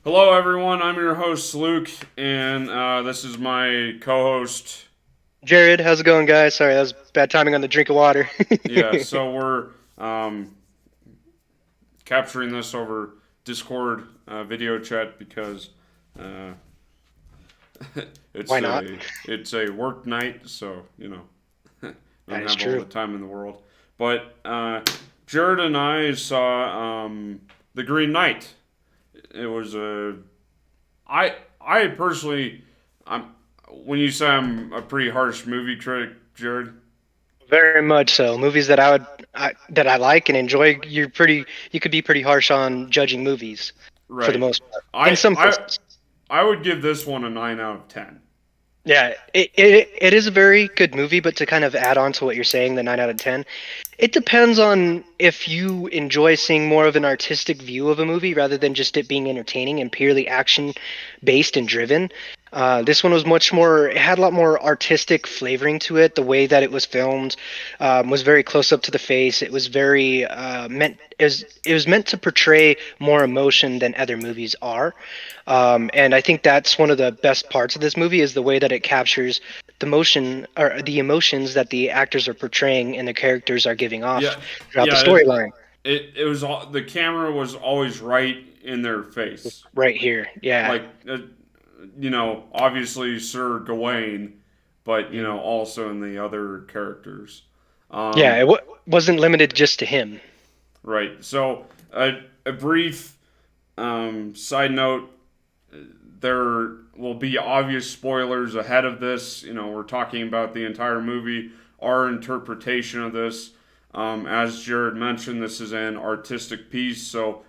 Hello, everyone. I'm your host, Luke, and this is my co-host. Jared, how's it going, guys? Sorry, that was bad timing on the drink of water. Yeah, so we're capturing this over Discord video chat because uh, Why not? it's a work night, so That don't is have all the true. time in the world. But Jared and I saw the Green Knight. It was a I personally, I'm when you say I'm a pretty harsh movie critic, Jared. Very much so. Movies that that I like and enjoy. You could be pretty harsh on judging movies, for the Right. most part. In I some I cases, I would give this one a 9 out of 10. yeah, it is a very good movie. But to kind of add on to what you're saying, the 9 out of 10, it depends on if you enjoy seeing more of an artistic view of a movie rather than just it being entertaining and purely action based and driven. This one was much more, it had a lot more artistic flavoring to it. The way that it was filmed was very close up to the face. It was very it was meant to portray more emotion than other movies are. And I think that's one of the best parts of this movie is the way that it captures the motion or the emotions that the actors are portraying and the characters are giving off Yeah, throughout the yeah. storyline. It was the camera was always right in their face, Right here, yeah. like obviously Sir Gawain, but Mhm. also in the other characters. Yeah, Um, wasn't limited just to him. right. So a brief side note: there will be obvious spoilers ahead of this. We're talking about the entire movie, our interpretation of this. As Jared mentioned, this is an artistic piece, so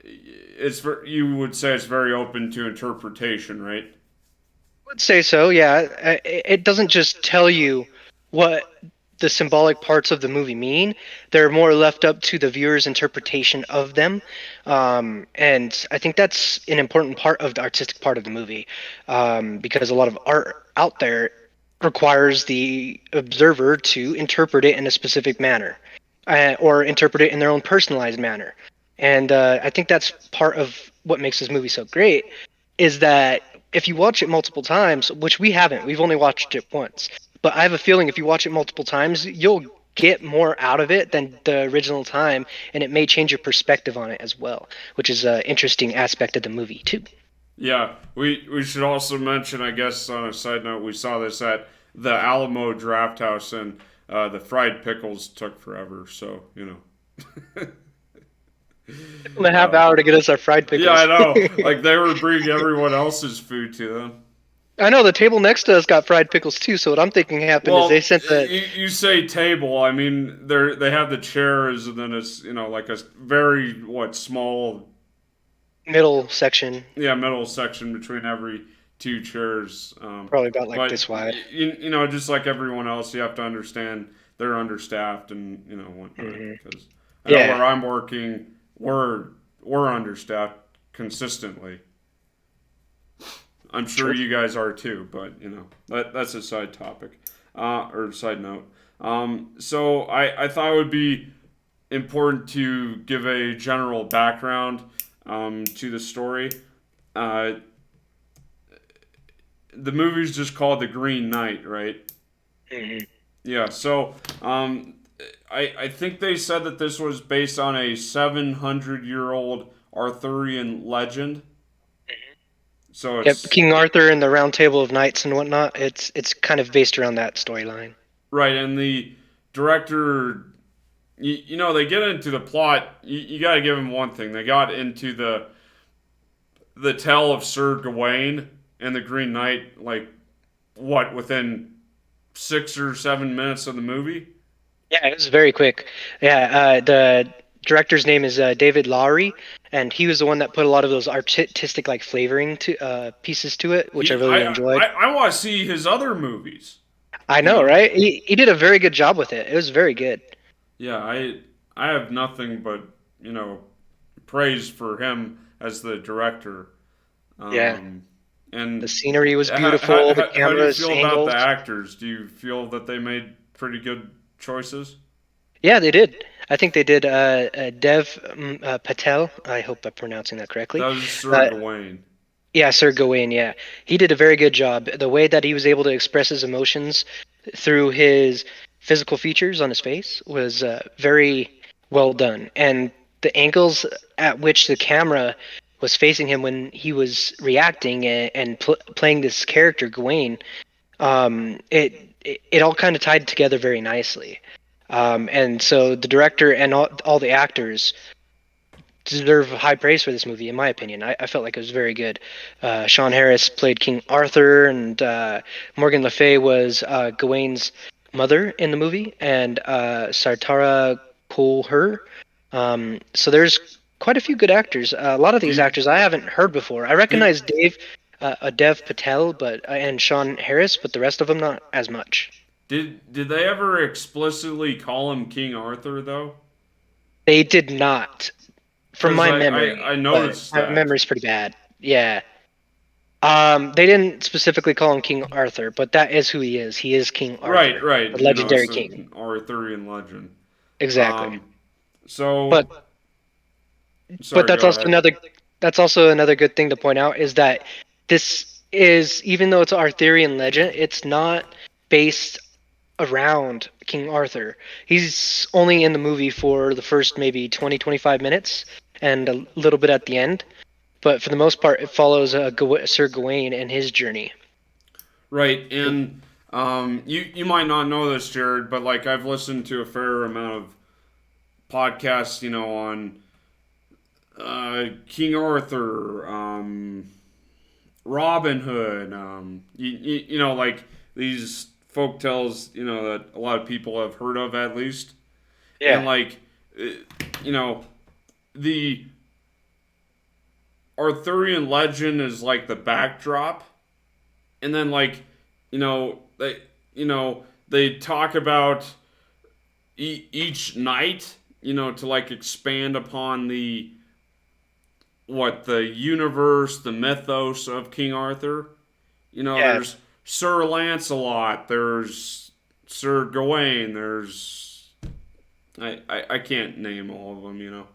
you would say it's very open to interpretation, right? Would say so, yeah. It doesn't just tell you what the symbolic parts of the movie mean. They're more left up to the viewer's interpretation of them. And I think that's an important part of the artistic part of the movie, because a lot of art out there requires the observer to interpret it in a specific manner, or interpret it in their own personalized manner. And I think that's part of what makes this movie so great is that if you watch it multiple times, which we haven't, we've only watched it once, but I have a feeling if you watch it multiple times, you'll get more out of it than the original time, and it may change your perspective on it as well, which is an interesting aspect of the movie too. Yeah, we should also mention, I guess, on a side note, we saw this at the Alamo Draft House, and the fried pickles took forever. So And a half uh, hour to get us our fried yeah, I pickles. know. Like they were bringing everyone else's food to them. I know the table next to us got fried pickles too, so what I'm thinking happened is they Well, sent the you say table. I mean, they have the chairs, and then it's like a very small, middle section, middle section between every two chairs. probably about like But this wide. just like everyone else, you have to understand they're understaffed and whatnot. Hmm. Because I know Yeah, where I'm working, we're understaffed consistently. I'm sure sure. you guys are too, but that's a side topic or side note. So I thought it would be important to give a general background to the story. Uh, the movie's just called The Green Knight, right? Hmm. Yeah. So I think they said that this was based on a 700-year-old Arthurian legend. So Yep, it's King Arthur and the Round Table of Knights and whatnot. It's kind of based around that storyline. right, and the director, they get into the plot. You got to give them one thing. They got into the tale of Sir Gawain and the Green Knight, like what within 6 or 7 minutes of the movie. Yeah, it was very quick. Yeah, the director's name is David Lowery, and he was the one that put a lot of those artistic like flavoring to pieces to it, which I He, really I, enjoyed. I want to see his other movies. I You know, know, right? He did a very good job with it. It was very good. yeah. I have nothing but praise for him as the director. Yeah, Um, the and scenery was beautiful. The how do you camera's feel about the angles. actors? Do you feel that they made pretty good choices? Yeah, they did. I think they did Dev Patel. I hope I'm pronouncing that correctly. That was Sir Uh, Gawain. yeah, Sir Gawain. Yeah, he did a very good job. The way that he was able to express his emotions through his physical features on his face was very well done, and the angles at which the camera was facing him when he was reacting and playing this character Gawain, it all kind of tied together very nicely. And so the director and all the actors deserve high praise for this movie, in my opinion. I felt like it was very good. Sean Harris played King Arthur, and Morgan Le Fay was Gawain's mother in the movie, and Sartara Kolher. So there's quite a few good actors. A lot of these Did actors I haven't heard before. I did recognize Dev Patel, and Sean Harris, but the rest of them not as much. did they ever explicitly call him King Arthur though? They did not, from Because my I memory, but noticed my that. memory's pretty bad. Yeah. They didn't specifically call him King Arthur, but that is who he is. He is King Right, Arthur, right. the You know, it's legendary king. an Arthurian legend. Exactly. Um, so But but sorry, go ahead. that's also another good thing to point out is that this is, even though it's Arthurian legend, it's not based around King Arthur. He's only in the movie for the first maybe 20-25 minutes and a little bit at the end. But for the most part, it follows Sir Gawain and his journey. Right, and you might not know this, Jared, but like I've listened to a fair amount of podcasts, you know, on King Arthur, Robin Hood, you know, like these folk tales, you know, that a lot of people have heard of at least, and Yeah. like, you know, the Arthurian legend is like the backdrop, and then like, you know they talk about each night, you know, to like expand upon the universe, the mythos of King Arthur. You know, Yeah. there's Sir Lancelot, there's Sir Gawain, there's I can't name all of them, you know,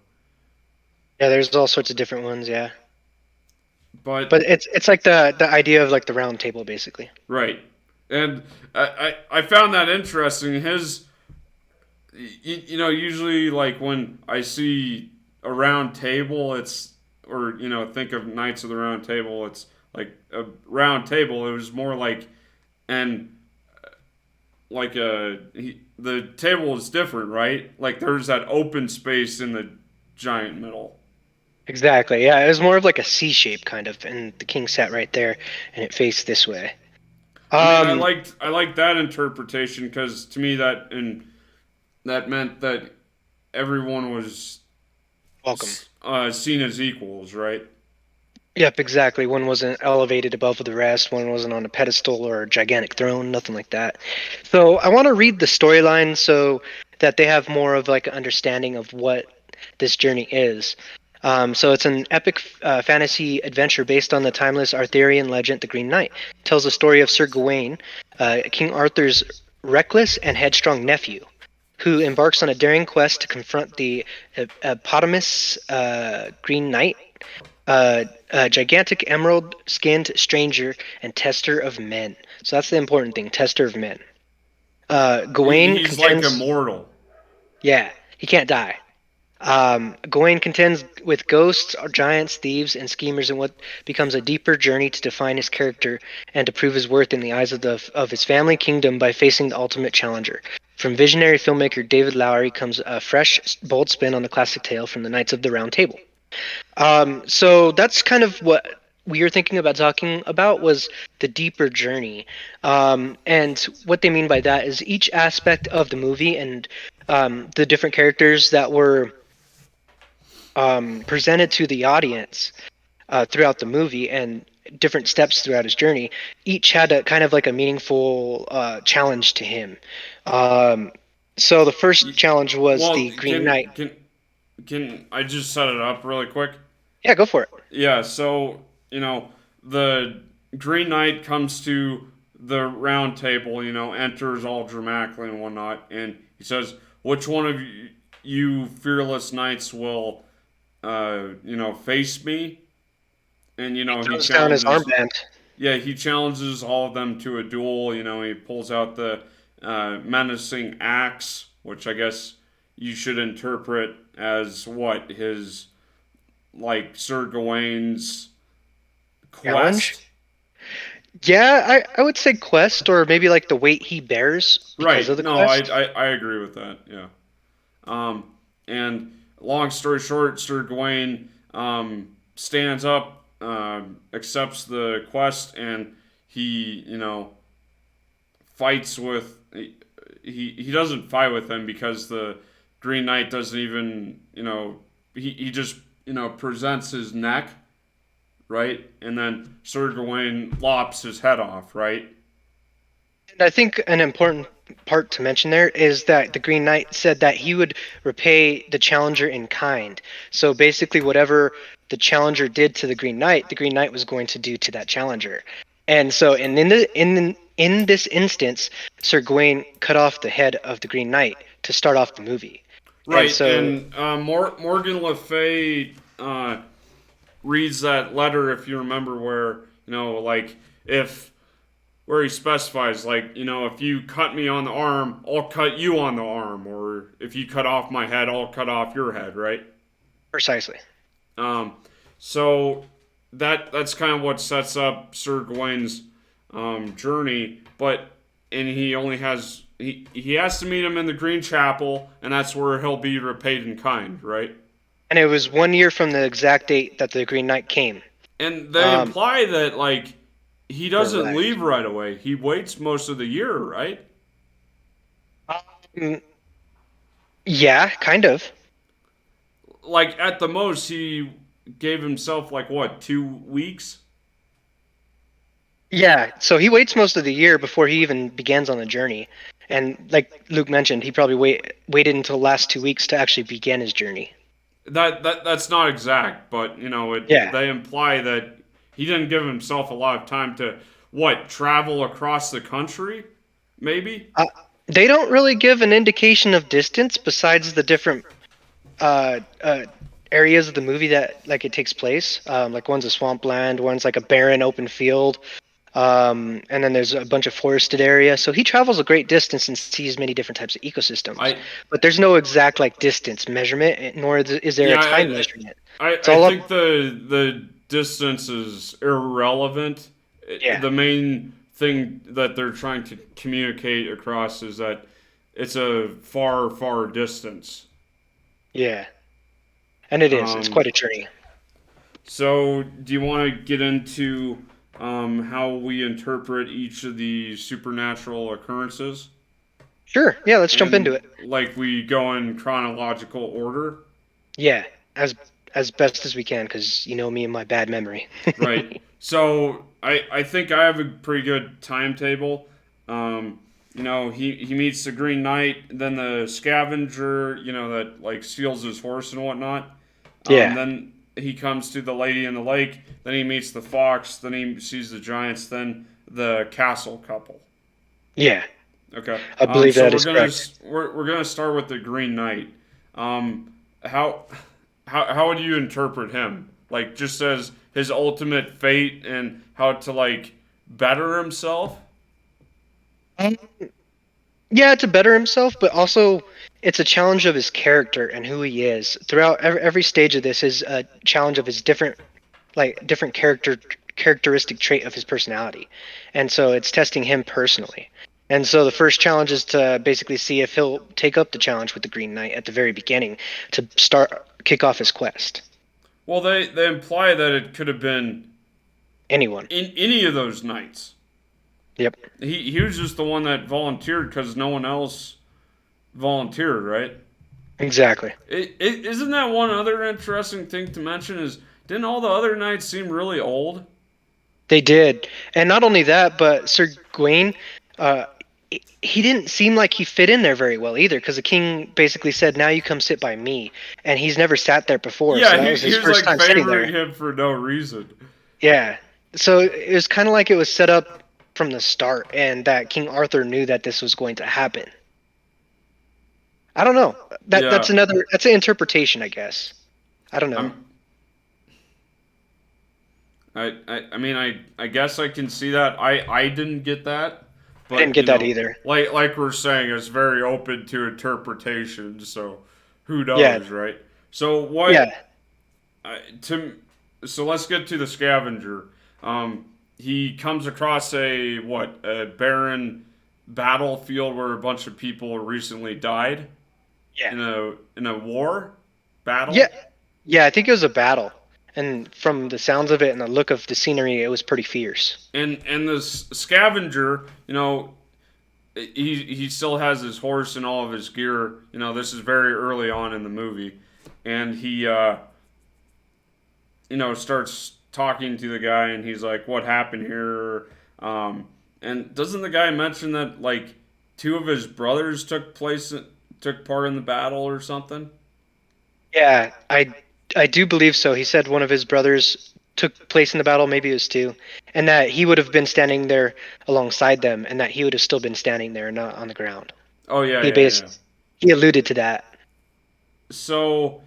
Yeah, there's all sorts of different ones, yeah. but But it's like the idea of like the round table basically. right, and I found that interesting. His you know, usually like when I see a round table, it's or you know, think of Knights of the Round Table, it's like a round table. It was more like and like the table is different, right? Like there's that open space in the giant middle. Exactly. Yeah, it was more of like a C shape kind of, and the king sat right there and it faced this way. I mean, Um I liked that interpretation because to me that meant that everyone was Welcome. seen as equals, right? Yep, exactly. One wasn't elevated above the rest, one wasn't on a pedestal or a gigantic throne, nothing like that. So I want to read the storyline so that they have more of like an understanding of what this journey is. So it's an epic fantasy adventure based on the timeless Arthurian legend, the Green Knight. It tells the story of Sir Gawain, King Arthur's reckless and headstrong nephew, who embarks on a daring quest to confront the eponymous Green Knight, a gigantic emerald-skinned stranger and tester of men. So that's the important thing, tester of men. Gawain He's like contends. immortal. Yeah, he can't die. Gawain contends with ghosts, giants, thieves, and schemers in what becomes a deeper journey to define his character and to prove his worth in the eyes of his family kingdom by facing the ultimate challenger. From visionary filmmaker David Lowery comes a fresh, bold spin on the classic tale from the Knights of the Round Table. So that's kind of what we were thinking about talking about was the deeper journey. And what they mean by that is each aspect of the movie and the different characters that were presented to the audience throughout the movie and different steps throughout his journey, each had a kind of like a meaningful challenge to him. Um, so the first challenge was Well, the Green Knight. can I just set it up really quick? Yeah, go for it. Yeah, so you know the Green Knight comes to the round table, you know, enters all dramatically and whatnot, and he says, "Which one of you fearless knights will, face me, and He he throws down his challenges. armband. Yeah, he challenges all of them to a duel. He pulls out the menacing axe, which I guess you should interpret as what his like Sir Gawain's Challenge? quest. Yeah, I would say quest, or maybe like the weight he bears because of Right. the No, I, quest. I, I agree with that. Yeah. And long story short, Sir Gawain stands up, accepts the quest, and he, fights with. He doesn't fight with him because the Green Knight doesn't even, he just, presents his neck, right? And then Sir Gawain lops his head off, right? And I think an important part to mention there is that the Green Knight said that he would repay the challenger in kind. So basically, whatever the challenger did to the Green Knight was going to do to that challenger. And so, and in this instance, Sir Gawain cut off the head of the Green Knight to start off the movie. And Right. so, And Morgan Le Fay reads that letter, if you remember, where, like, if where he specifies, like, if you cut me on the arm, I'll cut you on the arm, or if you cut off my head, I'll cut off your head, right? precisely. Um, so that's kind of what sets up Sir Gawain's journey, but and he has to meet him in the Green Chapel, and that's where he'll be repaid in kind, right? And it was 1 year from the exact date that the Green Knight came. And they Um, imply that like he doesn't correct. leave right away. He waits most of the year, right? Um, yeah, kind of. Like at the most, he gave himself like what 2 weeks. Yeah, so he waits most of the year before he even begins on the journey. And like Luke mentioned, he probably waited until the last 2 weeks to actually begin his journey. That's not exact, but Yeah. they imply that he didn't give himself a lot of time to what travel across the country, maybe. Uh, they don't really give an indication of distance besides the different uh, uh, areas of the movie that like it takes place. Like one's a swampland, one's like a barren open field, and then there's a bunch of forested area. So he travels a great distance and sees many different types of ecosystems. I But there's no exact like distance measurement, nor is there a yeah, time measurement. It's I all up. think the distance is irrelevant. Yeah, The main thing that they're trying to communicate across is that it's a far distance. yeah, and it is. It's Um, quite a journey. so, do you want to get into how we interpret each of the supernatural occurrences? Sure. Yeah, let's jump into And it. like we go in chronological order? Yeah, as best as we can, because you know me and my bad memory. Right. So, I think I have a pretty good timetable. He meets the Green Knight, then the scavenger, that like steals his horse and whatnot. Yeah, Then he comes to the lady in the lake. Then he meets the fox. Then he sees the giants. Then the castle couple. yeah, Okay. I believe So that is correct. we're gonna start with the Green Knight. Um, how how would you interpret him? Like just as his ultimate fate and how to like better himself? Yeah, to better himself, but also it's a challenge of his character and who he is. Throughout every stage of this is a challenge of his different characteristic trait of his personality, and so it's testing him personally. And so the first challenge is to basically see if he'll take up the challenge with the Green Knight at the very beginning to kick off his quest. Well, they imply that it could have been Anyone. in any of those nights. Yep. He was just the one that volunteered because no one else volunteered, right? Exactly. Isn't that one other interesting thing to mention? Is didn't all the other knights seem really old? They did, and not only that, but Sir Gawain, uh, he didn't seem like he fit in there very well either, because the king basically said, "Now you come sit by me," and he's never sat there before, so Yeah, that was he his was first like time sitting favoring there. him for no reason. Yeah, so it was kind of like it was set up from the start, and that King Arthur knew that this was going to happen. I don't know. That's Yeah, another that's an interpretation, I guess. I don't know. I'm. I mean, I guess I can see that. I didn't get that, I didn't but get that either. like we're saying, it's very open to interpretation. So who Yeah, knows, right? So yeah, to so let's get to the scavenger. He comes across a barren battlefield where a bunch of people recently died yeah, in a war yeah, battle. yeah. I think it was a battle, and from the sounds of it and the look of the scenery, it was pretty fierce. And this scavenger, he still has his horse and all of his gear. This is very early on in the movie, and he starts talking to the guy, and he's like, "What happened here?" And doesn't the guy mention that like two of his brothers took part in the battle or something? Yeah, I do believe so. He said one of his brothers took place in the battle, maybe it was two, and that he would have been standing there alongside them, and that he would have still been standing there, not on the ground. Oh yeah, He yeah, yeah. basically he alluded to that. So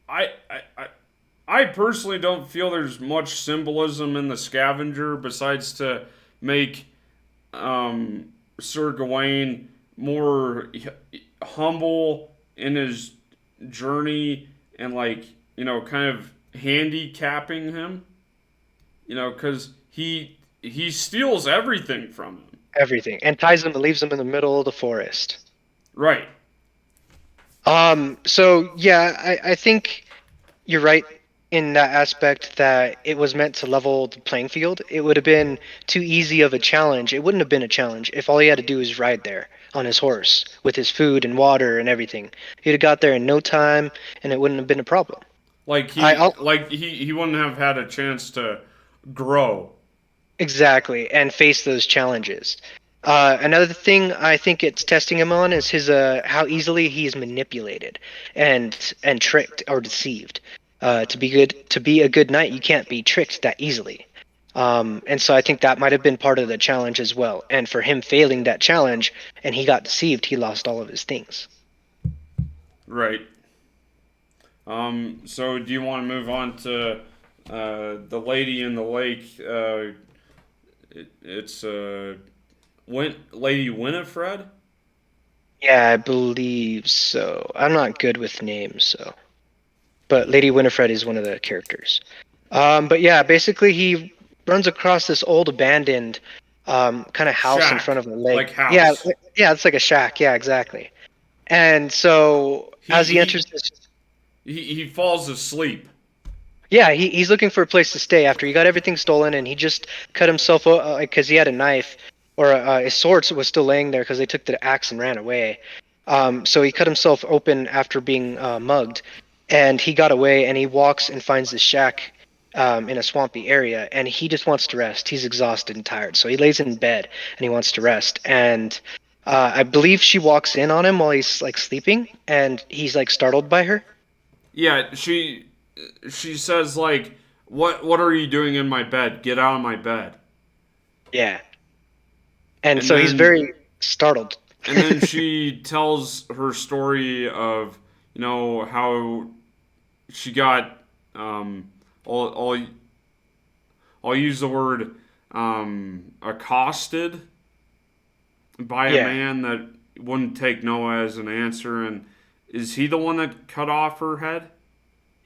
I I. I I personally don't feel there's much symbolism in the scavenger besides to make Sir Gawain more humble in his journey and like kind of handicapping him. Because he steals everything from him. Everything, and ties him and leaves him in the middle of the forest. Right. So yeah, I think you're right in that aspect that it was meant to level the playing field. It would have been too easy of a challenge. It wouldn't have been a challenge if all he had to do was ride there on his horse with his food and water and everything. He'd have got there in no time, and it wouldn't have been a problem. Like I he I'll, like he wouldn't have had a chance to grow. exactly, and face those challenges. Another thing I think it's testing him on is his how easily he is manipulated and tricked or deceived. To be a good knight, you can't be tricked that easily. And so I think that might have been part of the challenge as well. And for him failing that challenge and he got deceived, he lost all of his things. Right. So do you want to move on to the lady in the lake? It's Lady Winifred. Yeah, I believe so. I'm not good with names, so. But Lady Winifred is one of the characters. But yeah, basically he runs across this old abandoned kind of house in front Shack, of a like lake. Yeah, house. yeah, it's like a shack. Yeah, exactly. And so He as he he enters this, he falls asleep. yeah, he's looking for a place to stay after he got everything stolen, and he just cut himself because he had a knife or his sword was still laying there because they took the axe and ran away. So he cut himself open after being mugged, and he got away. And he walks and finds this shack in a swampy area, and he just wants to rest. He's exhausted and tired, so he lays in bed and he wants to rest. And I believe she walks in on him while he's like sleeping, and he's like startled by her. Yeah, she says like, "What are you doing in my bed? Get out of my bed." Yeah, and And so he's then very startled. and then she tells her story of how she got all I'll use the word accosted by a Yeah, man that wouldn't take no as an answer. And is he the one that cut off her head?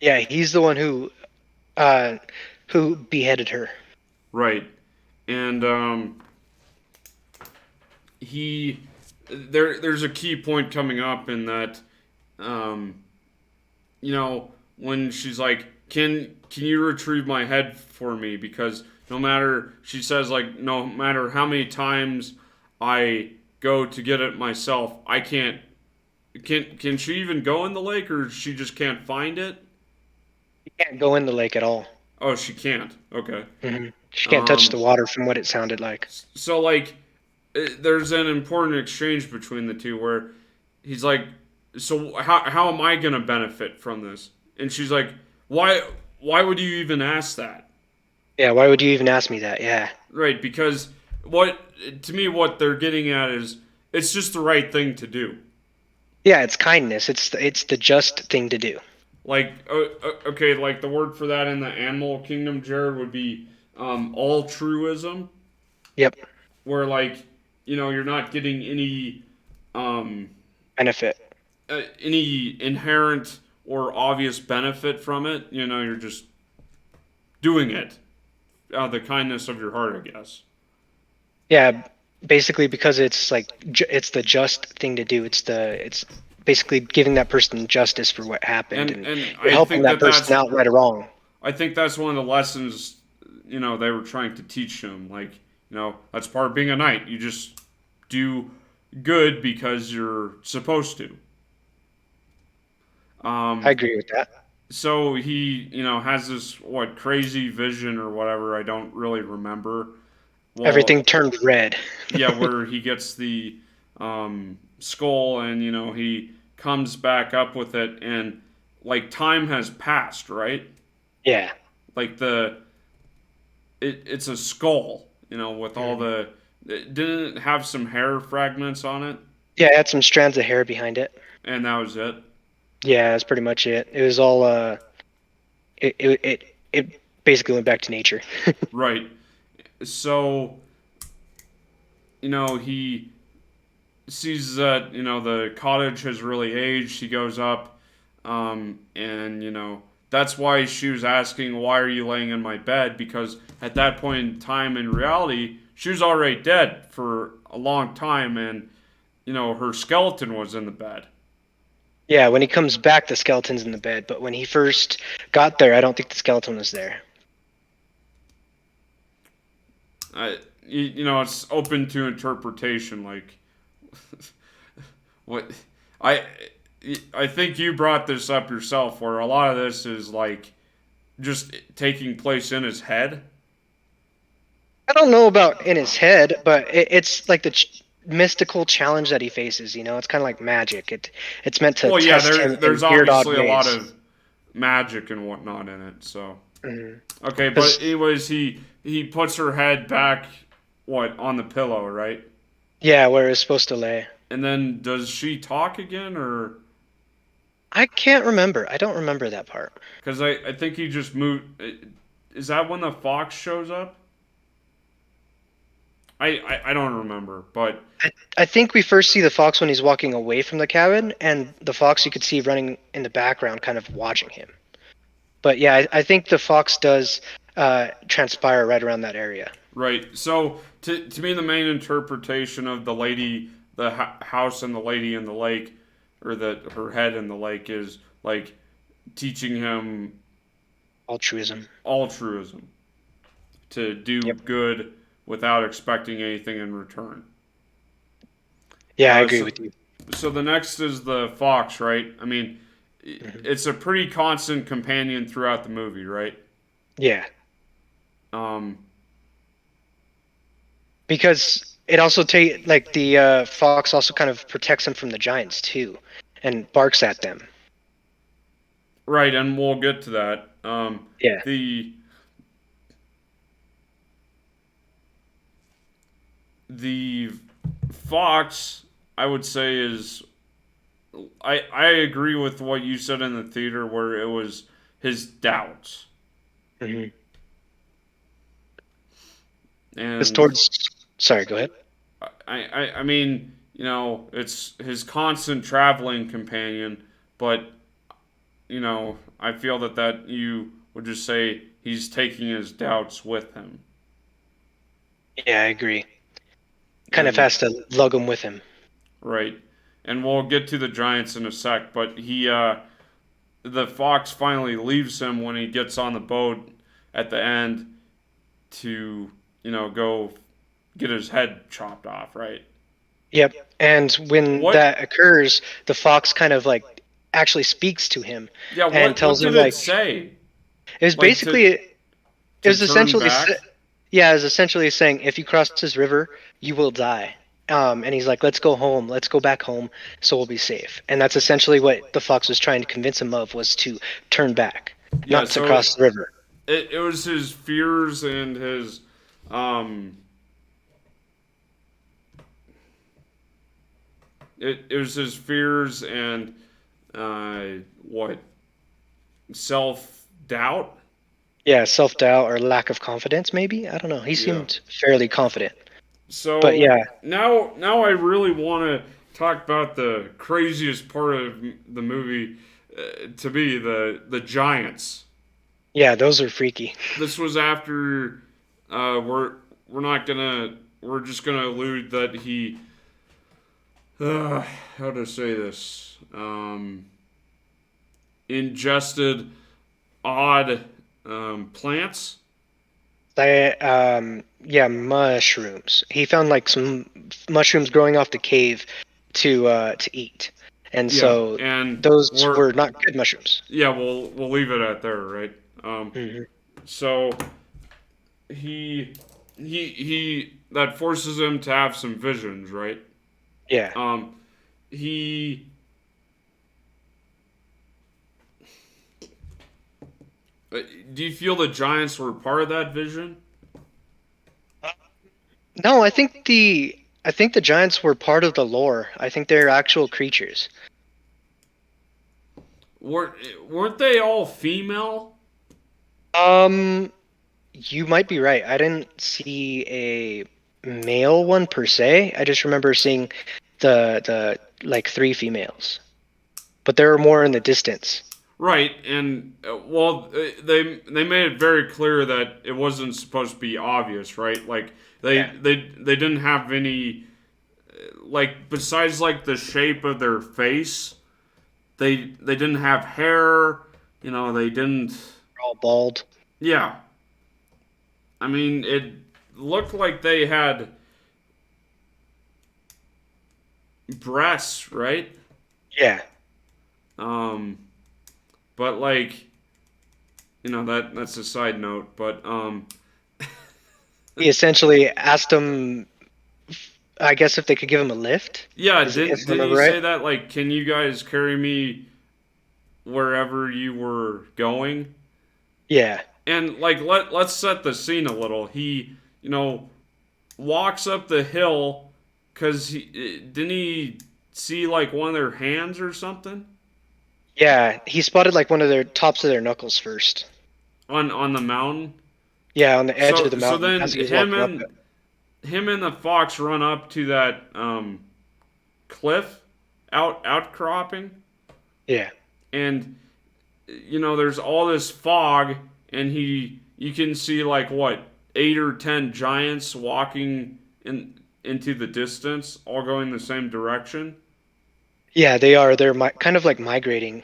yeah, he's the one uh, who beheaded her. Right. And he there's a key point coming up in that um, when she's like, can you retrieve my head for me? Because no matter she says like no matter how many times I go to get it myself, I can't. Can she even go in the lake, or she just can't find it? She can't go in the lake at all. Oh, she can't. Okay. She can't touch the Um. water from what it sounded like. So like, there's an important exchange between the two where he's like, "So how am I gonna benefit from this?" And she's like, "Why why would you even ask that?" Yeah, why would you even ask me that? Yeah, Right? Because what to me what they're getting at is it's just the right thing to do. Yeah, it's kindness. It's the just thing to do. Like, okay, like the word for that in the animal kingdom, Jared, would be altruism, Yep. where like you're not getting um, Benefit. any inherent or obvious benefit from it. You're just doing it out of the kindness of your heart, I guess. Yeah, basically because it's like it's the just thing to do. It's basically giving that person justice for what happened, And and and you're I helping think that that person that's out right or wrong. I think that's one of the lessons they were trying to teach him. Like that's part of being a knight. You just do good because you're supposed to. I Um, agree with that. so he has this what crazy vision or whatever. I don't really remember. Well, Everything turned red. yeah, where he gets the skull and he comes back up with it and like time has passed, right? Yeah. Like it's a skull, with all Mhm. the it didn't have some hair fragments on it, Yeah, it had some strands of hair behind it. and that was it. Yeah, that's pretty much it. It was all it basically went back to nature. Right. So he sees that the cottage has really aged. He goes up, and that's why she was asking, "Why are you laying in my bed?" Because at that point in time, in reality, she was already dead for a long time, and her skeleton was in the bed. Yeah, when he comes back, the skeleton's in the bed, but when he first got there, I don't think the skeleton was there. It's open to interpretation. Like what I I think you brought this up yourself, where a lot of this is like just taking place in his head. I don't know about in his head, but it's like the mystical challenge that he faces. It's kind of like magic. It's meant to Well, yeah, test him there's in weird, odd obviously a lot ways. of magic and whatnot in it. So okay, but Because anyways, he puts her head back, what, on the pillow, right? yeah, where it's supposed to lay. And then does she talk again, or I can't remember. I don't remember that part. because I think he just moved? Is that when the fox shows up? I don't remember, but I think we first see the fox when he's walking away from the cabin, and the fox you could see running in the background, kind of watching him. But yeah, I think the fox does transpire right around that area. right. So to me, the main interpretation of the lady, the house, and the lady in the lake, or the her head in the lake, is like teaching him Altruism. altruism, to do Yep. good without expecting anything in return. Yeah, I agree So with you. so the next is the fox, right? I mean, Hmm. it's a pretty constant companion throughout the movie, right? Yeah, Um, because it also take like the fox also kind of protects him from the giants too, and barks at them. right, and we'll get to that. Yeah. The the fox, I would say, is I agree with what you said in the theater, where it was his doubts, Because and towards, sorry, go ahead. I mean, it's his constant traveling companion, but I feel that you would just say he's taking his doubts with him, Yeah, I agree. Kind of and has to lug him with him. right, and we'll get to the giants in a sec, but the fox finally leaves him when he gets on the boat at the end to go get his head chopped off, right? Yep. And when What? that occurs, the fox kind of like actually speaks to him Yeah, and what tells did him it like say? it was Like basically it to was turn essentially back? yeah, it was essentially saying if you cross this river, you will die. And he's like, let's go home, let's go back home, so we'll be safe. And that's essentially what the fox was trying to convince him of was to turn back, Yeah, not to so cross the river. it was his fears and his um it was his fears and what self doubt. Yeah, self-doubt or lack of confidence, maybe. I don't know. He Yeah. seemed fairly confident. But So yeah, now I really want to talk about the craziest part of the movie, to be the giants. yeah, those are freaky. This was after we're not gonna we're just gonna allude that he how to say this, ingested odd plants. Yeah, mushrooms. He found like some mushrooms growing off the cave to eat, and Yeah, so and those we're were not good mushrooms. yeah we'll leave it at there, right? Um, Hmm. so he he that forces him to have some visions, right? Yeah. Um, he do you feel the giants were part of that vision? No, I think the giants were part of the lore. I think they're actual creatures. Were weren't they all female? Um, you might be right. I didn't see a male one per se. I just remember seeing the like three females, but there were more in the distance. Right, and they made it very clear that it wasn't supposed to be obvious, right? Like Yeah. they didn't have any, like, besides like the shape of their face, they didn't have hair, they didn't. They're all bald. Yeah, I mean it looked like they had breasts, right? Yeah. Um, but like that's a side note, but He essentially asked them, I guess, if they could give him a lift. yeah, If I didn't remember he right. say that, like, can you guys carry me wherever you were going? Yeah. And like let's set the scene a little. He, walks up the hill cuz he didn't he see like one of their hands or something Yeah. He spotted like one of their tops of their knuckles first. on the mountain. Yeah, on the edge of the So mountain then as he was walking up it. him and the fox run up to that cliff outcropping, Yeah. and there's all this fog, and you can see like what 8 or 10 giants walking into the distance, all going the same direction. Yeah, they are. They're kind of like migrating.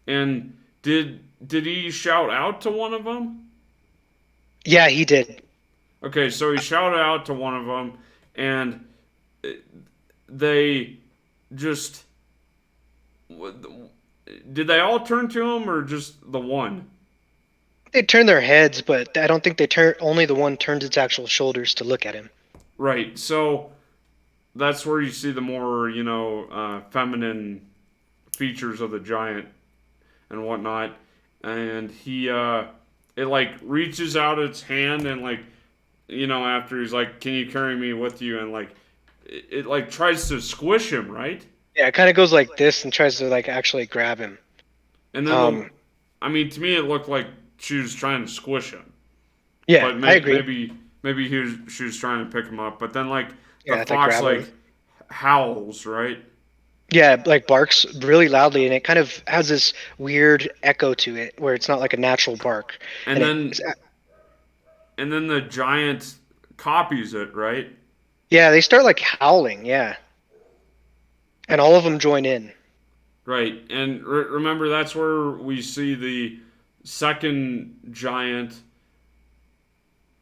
And did he shout out to one of them? Yeah, he did. Okay, so he shouted out to one of them, and they just did they all turn to him or just the one? They turn their heads, but I don't think they turn. Only the one turns its actual shoulders to look at him. Right. So that's where you see the more feminine features of the giant and whatnot. And he it like reaches out its hand, and like after he's like, can you carry me with you, and like it like tries to squish him, right? Yeah, it kind of goes like this and tries to like actually grab him. And then Um, I mean, to me it looked like she was trying to squish him, yeah, but I agree. maybe she was trying to pick him up, but then like the Yeah, to fox grab him. like howls, right? Yeah, like barks really loudly, and it kind of has this weird echo to it, where it's not like a natural bark, And and it's then and then the giant copies it, right? yeah, they start like howling, yeah, and all of them join in. Right. And remember, that's where we see the second giant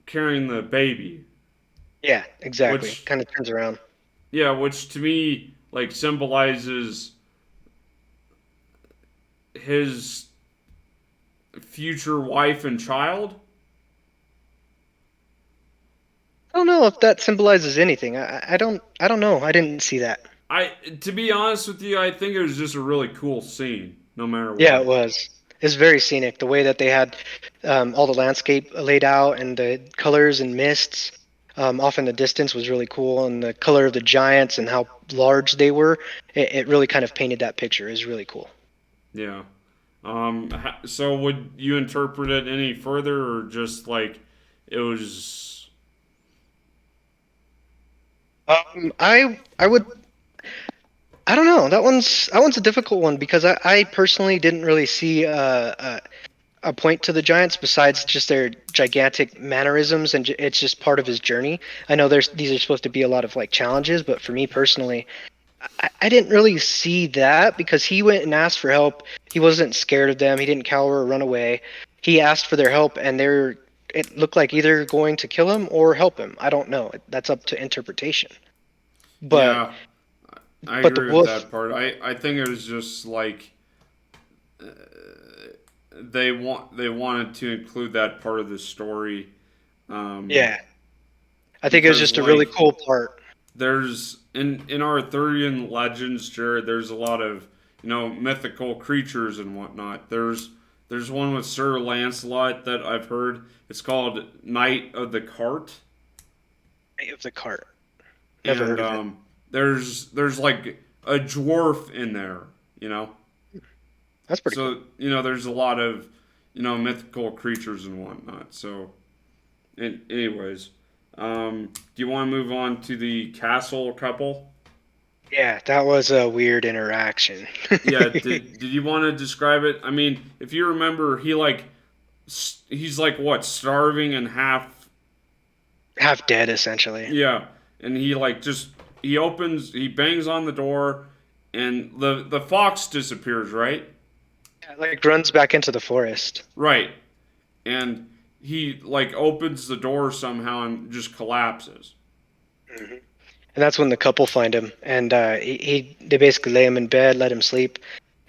carrying the baby, Yeah, exactly. which Kind of turns around. yeah, which to me like symbolizes his future wife and child. I don't know if that symbolizes anything. I don't know. I didn't see that. I To be honest with you, I think it was just a really cool scene, no matter Yeah, it what. was. It's very scenic. The way that they had all the landscape laid out and the colors and mists. off in the distance was really cool, and the color of the giants and how large they were, it really kind of painted that picture. It was really cool. Yeah. So would you interpret it any further, or just like it was? I would, I don't know. That one's a difficult one because I personally didn't really see a point to the giants besides just their gigantic mannerisms, and it's just part of his journey. I know there's these are supposed to be a lot of like challenges, but for me personally, I didn't really see that because he went and asked for help. He wasn't scared of them. He didn't cower or run away. He asked for their help, and they're it looked like either going to kill him or help him. I don't know. That's up to interpretation. But Yeah, I but the agree with wolf, that part. I think it was just like they wanted to include that part of the story, um, yeah, I think it was because just a really like cool part. there's in Arthurian legends, Jared. There's a lot of mythical creatures and whatnot. There's one with Sir Lancelot that I've heard. It's called Knight of the Cart, Of the cart. Never and heard of it. there's like a dwarf in there. You know, That's pretty cool. so there's a lot of mythical creatures and whatnot. So, anyways, do you want to move on to the castle couple? Yeah, that was a weird interaction. Yeah, did you want to describe it? I mean, if you remember, he's like what, starving and half. Half dead, essentially. Yeah, and he like just he bangs on the door, and the fox disappears, right? Yeah, like runs back into the forest. Right, and he like opens the door somehow and just collapses. Hmm. And that's when the couple find him, and they basically lay him in bed, let him sleep.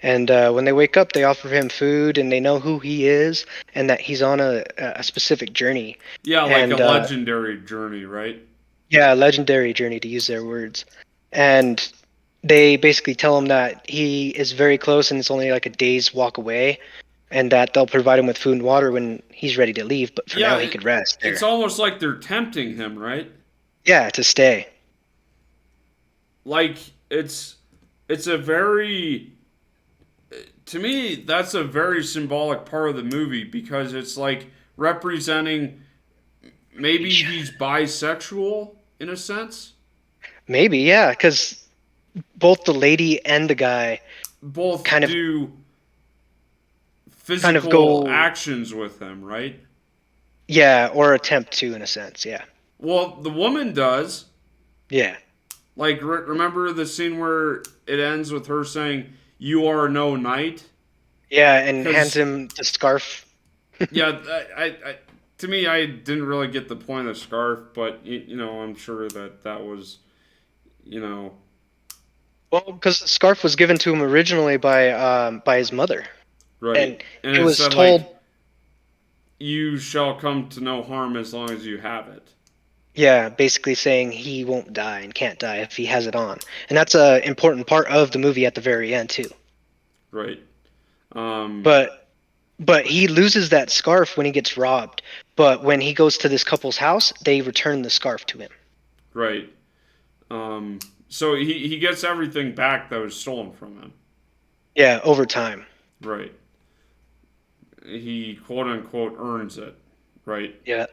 And when they wake up, they offer him food, and they know who he is, and that he's on a specific journey. Yeah, like a And legendary journey, right? yeah, a legendary journey, to use their words. And they basically tell him that he is very close, and it's only like a day's walk away, and that they'll provide him with food and water when he's ready to leave. But for Yeah, now, he could rest it's there. almost like they're tempting him, right? Yeah, to stay. Like it's a very to me that's a very symbolic part of the movie because it's like representing maybe he's bisexual in a sense. Maybe, yeah, because both the lady and the guy Both kind of do kind of physical go, actions with him, right? yeah, or attempt to, in a sense, yeah. Well, the woman does. Yeah. Like, remember the scene where it ends with her saying, "You are no knight"? Yeah, and hands Because him the scarf. yeah, to me, I didn't really get the point of the scarf, but I'm sure that was, you know, Well, because the scarf was given to him originally by his mother, right. and And it it was said like, told, "You shall come to no harm as long as you have it." yeah, basically saying he won't die and can't die if he has it on, and that's a important part of the movie at the very end too. Right. Um. But but he loses that scarf when he gets robbed. But when he goes to this couple's house, they return the scarf to him. Right. So he gets everything back that was stolen from him. Yeah, over time. Right. He quote unquote earns it. Right. Yeah,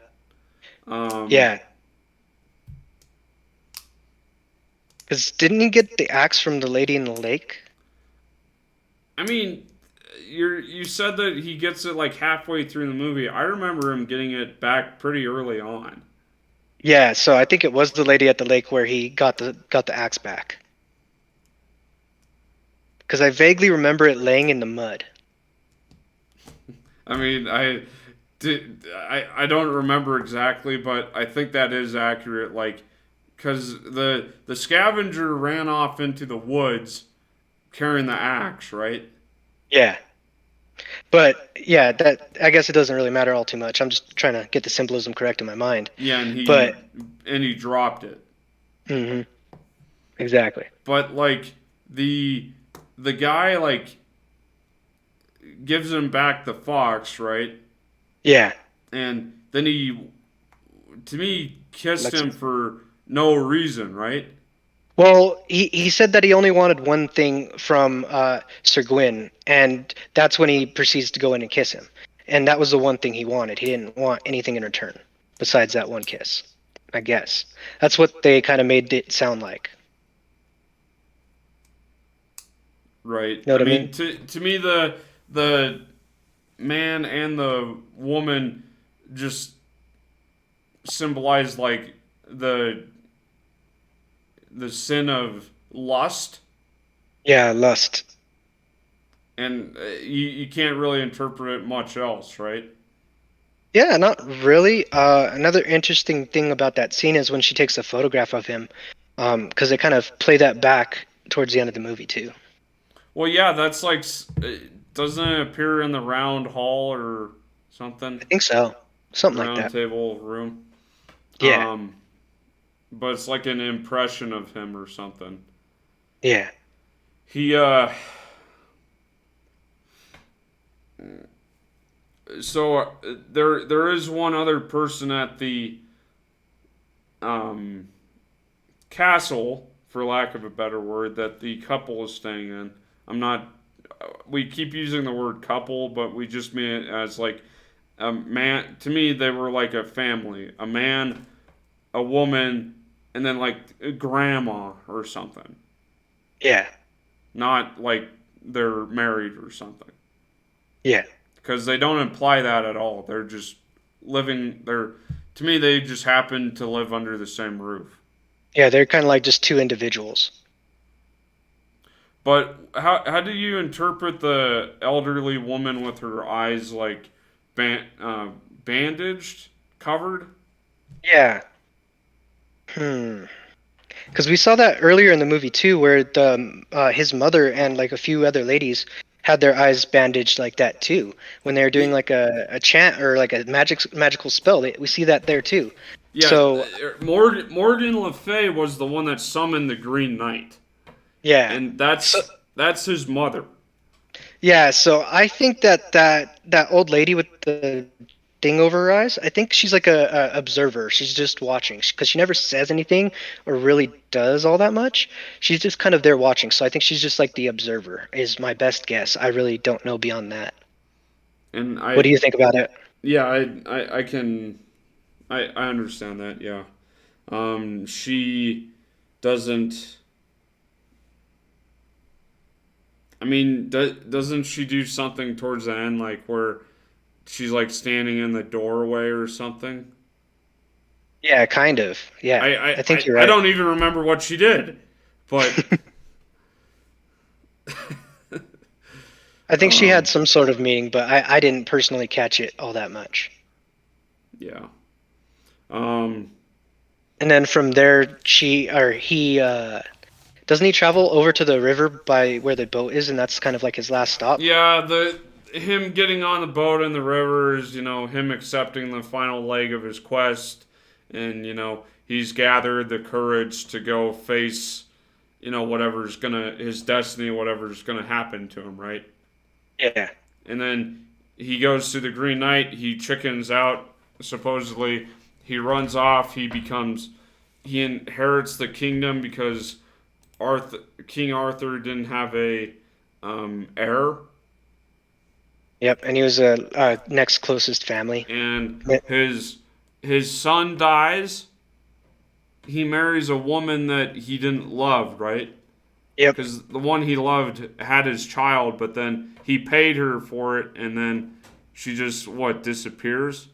Um. yeah. Because didn't he get the axe from the lady in the lake? I mean, you said that he gets it like halfway through the movie. I remember him getting it back pretty early on. Yeah, so I think it was the lady at the lake where he got the axe back. Because I vaguely remember it laying in the mud. I mean, I don't remember exactly, but I think that is accurate. Like, because the scavenger ran off into the woods carrying the axe, right? Yeah, but yeah, that I guess it doesn't really matter all too much. I'm just trying to get the symbolism correct in my mind. Yeah, and But he dropped it. hmm, exactly. But like the the guy like gives him back the fox, right? Yeah, And then he to me, kissed him Lexington. for no reason, right? Well, he said that he only wanted one thing from Sir Gwyn, and that's when he proceeds to go in and kiss him. And that was the one thing he wanted. He didn't want anything in return besides that one kiss. I guess that's what they kind of made it sound like. Right. Know I what I mean, mean? to me, the man and the woman just symbolize like the the sin of lust, Yeah, lust. and you can't really interpret it much else, right? Yeah, not really. Another interesting thing about that scene is when she takes a photograph of him, because they kind of play that back towards the end of the movie too. Well, yeah, that's like doesn't it appear in the round hall or I something? think so, The something like round that. table room. Yeah, Um, but it's like an impression of him or something. yeah, He so there is one other person at the um castle, for lack of a better word, that the couple is staying in. I'm not. We keep using the word couple, but we just mean it as like a man. To me, they were like a family: a man, a woman, and then like a grandma or something. yeah, Not like they're married or something, yeah, because they don't imply that at all. They're just living. They're to me, they just happen to live under the same roof. yeah. They're kind of like just two individuals. But how do you interpret the elderly woman with her eyes like bandaged, covered? Yeah. Hmm. Because we saw that earlier in the movie too, where the his mother and like a few other ladies had their eyes bandaged like that too when they were doing Y- like a chant or like a magical spell. We see that there too. Yeah, So Morgan Le Fay was the one that summoned the Green Knight, yeah. and So that's his mother. yeah, so I think that old lady with the thing over her eyes, I think she's like a observer. She's just watching because she never says anything or really does all that much. She's just kind of there watching. So I think she's just like the observer is my best guess. I really don't know beyond that. And What do you think about it? yeah, I can, I understand that. Yeah, she doesn't. I mean, doesn't she do something towards the end, like where she's like standing in the doorway or something? Yeah, kind of. Yeah, I think you're I right. don't even remember what she did, but I think she had um, some sort of meaning, but I didn't personally catch it all that much. yeah. Um, And then from there, she or he doesn't he travel over to the river by where the boat is, and that's kind of like his last stop? yeah, the him getting on the boat in the river is, him accepting the final leg of his quest, and he's gathered the courage to go face, whatever's gonna his destiny, whatever's gonna happen to him, right? Yeah. And then he goes to the Green Knight. He chickens out. Supposedly, he runs off. He inherits the kingdom because King Arthur didn't have a heir, Yep. And he was a next closest family. and Yeah. his son dies. He marries a woman that he didn't love, right? Yep. Because the one he loved had his child, but then he paid her for it, and then she just disappears.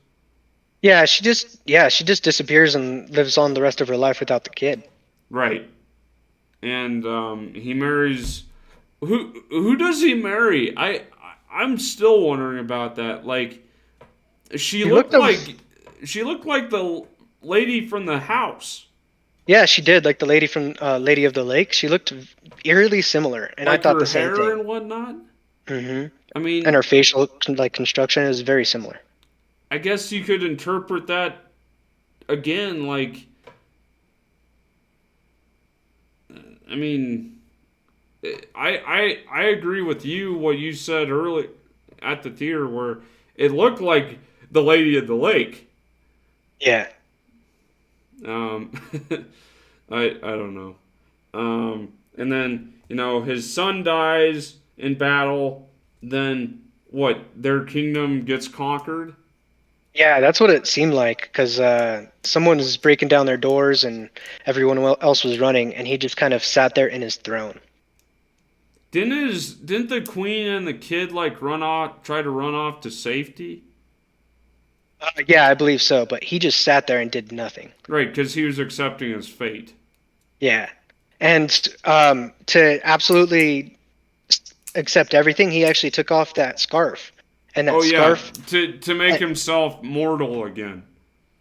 Yeah, she just disappears and lives on the rest of her life without the kid. Right. And he marries. Who does he marry? I'm still wondering about that. Like she She looked looked of like she looked like the lady from the house, Yeah, she did, like the lady from Lady of the Lake. She looked eerily similar, and I like thought her the same hair thing. and whatnot. Hmm. I And her mean, facial like construction is very similar. I guess you could interpret that again. Like, I mean, I agree with you what you said early at the theater where it looked like the Lady of the Lake. Yeah. Um, I don't know. And then his son dies in battle. Then what? Their kingdom gets conquered. Yeah, that's what it seemed like because someone was breaking down their doors and everyone else was running, and he just kind of sat there in his throne. Didn't the queen and the kid like run off, try to run off to safety? Yeah, I believe so, but he just sat there and did nothing. Right, because he was accepting his fate. Yeah, and to absolutely accept everything, he actually took off that scarf, and that Oh yeah, scarf, to make uh, himself mortal again.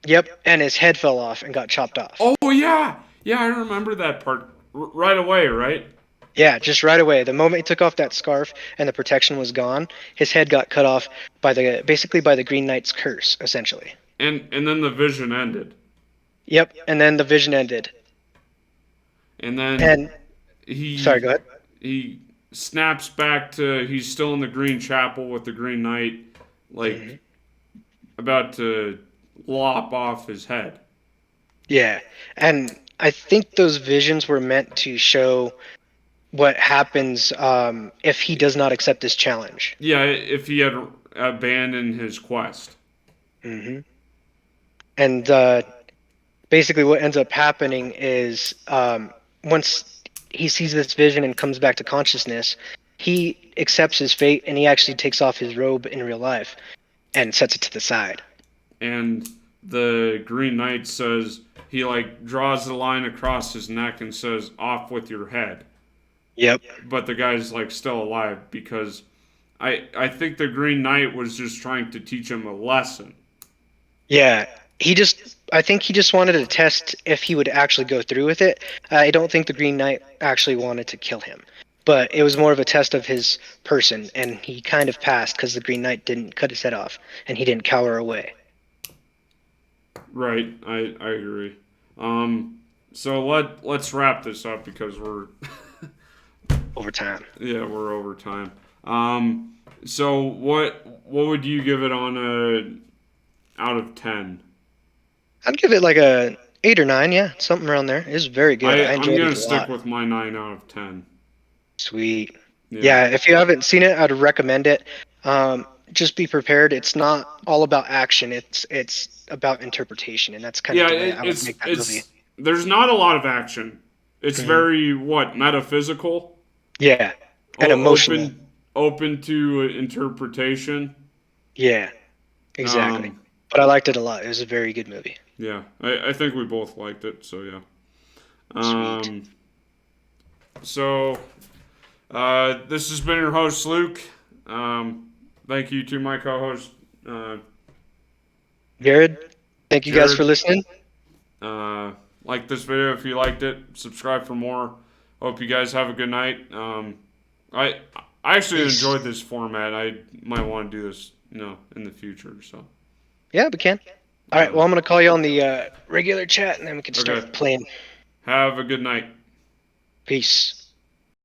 yep, and his head fell off and got chopped off. Oh yeah, yeah, I remember that part right away. Right, Yeah, just right away. The moment he took off that scarf and the protection was gone, his head got cut off by the basically by the Green Knight's curse, essentially. and then the vision ended, Yep, and then the vision ended. and then And sorry, go he ahead. he snaps back to he's still in the Green Chapel with the Green Knight, Hmm. like about to lop off his head. Yeah, and I think those visions were meant to show what happens if he does not accept this challenge. Yeah, if he had abandoned his quest. Hmm. And basically, what ends up happening is once he sees this vision and comes back to consciousness, he accepts his fate and he actually takes off his robe in real life and sets it to the side. And the Green Knight says he like draws the line across his neck and says, "Off with your head." Yep. But the guy's like still alive because I think the Green Knight was just trying to teach him a lesson. Yeah. I think he just wanted to test if he would actually go through with it. I don't think the Green Knight actually wanted to kill him, but it was more of a test of his person, and he kind of passed because the Green Knight didn't cut his head off and he didn't cower away. Right, I agree. So let's wrap this up because we're Over time. yeah we're over time. So what would you give it on a out of 10? I'd give it like a 8 or 9, yeah, something around there. It's very good. I I'm enjoyed gonna it a stick lot. with my 9 out of 10. Sweet. Yeah. Yeah, if you haven't seen it, I'd recommend it. Just be prepared. It's not all about action. It's about interpretation, and that's kind of Yeah, the way I would make that movie. it's there's not a lot of action. It's Hmm. very what metaphysical, Yeah, and emotional. open to interpretation. Yeah, exactly. Um, But I liked it a lot. It was a very good movie. yeah, I think we both liked it. So yeah. Sweet. Um, so this has been your host Luke. Thank you to my co-host uh, Jared, thank you guys for Jared. listening. Like this video if you liked it. Subscribe for more. Hope you guys have a good night. I I actually Peace. enjoyed this format. I might want to do this, in the future. So, Yeah, we can. All right. uh, Well, I'm gonna call you on the regular chat, and then we can okay. start playing. Have a good night. Peace.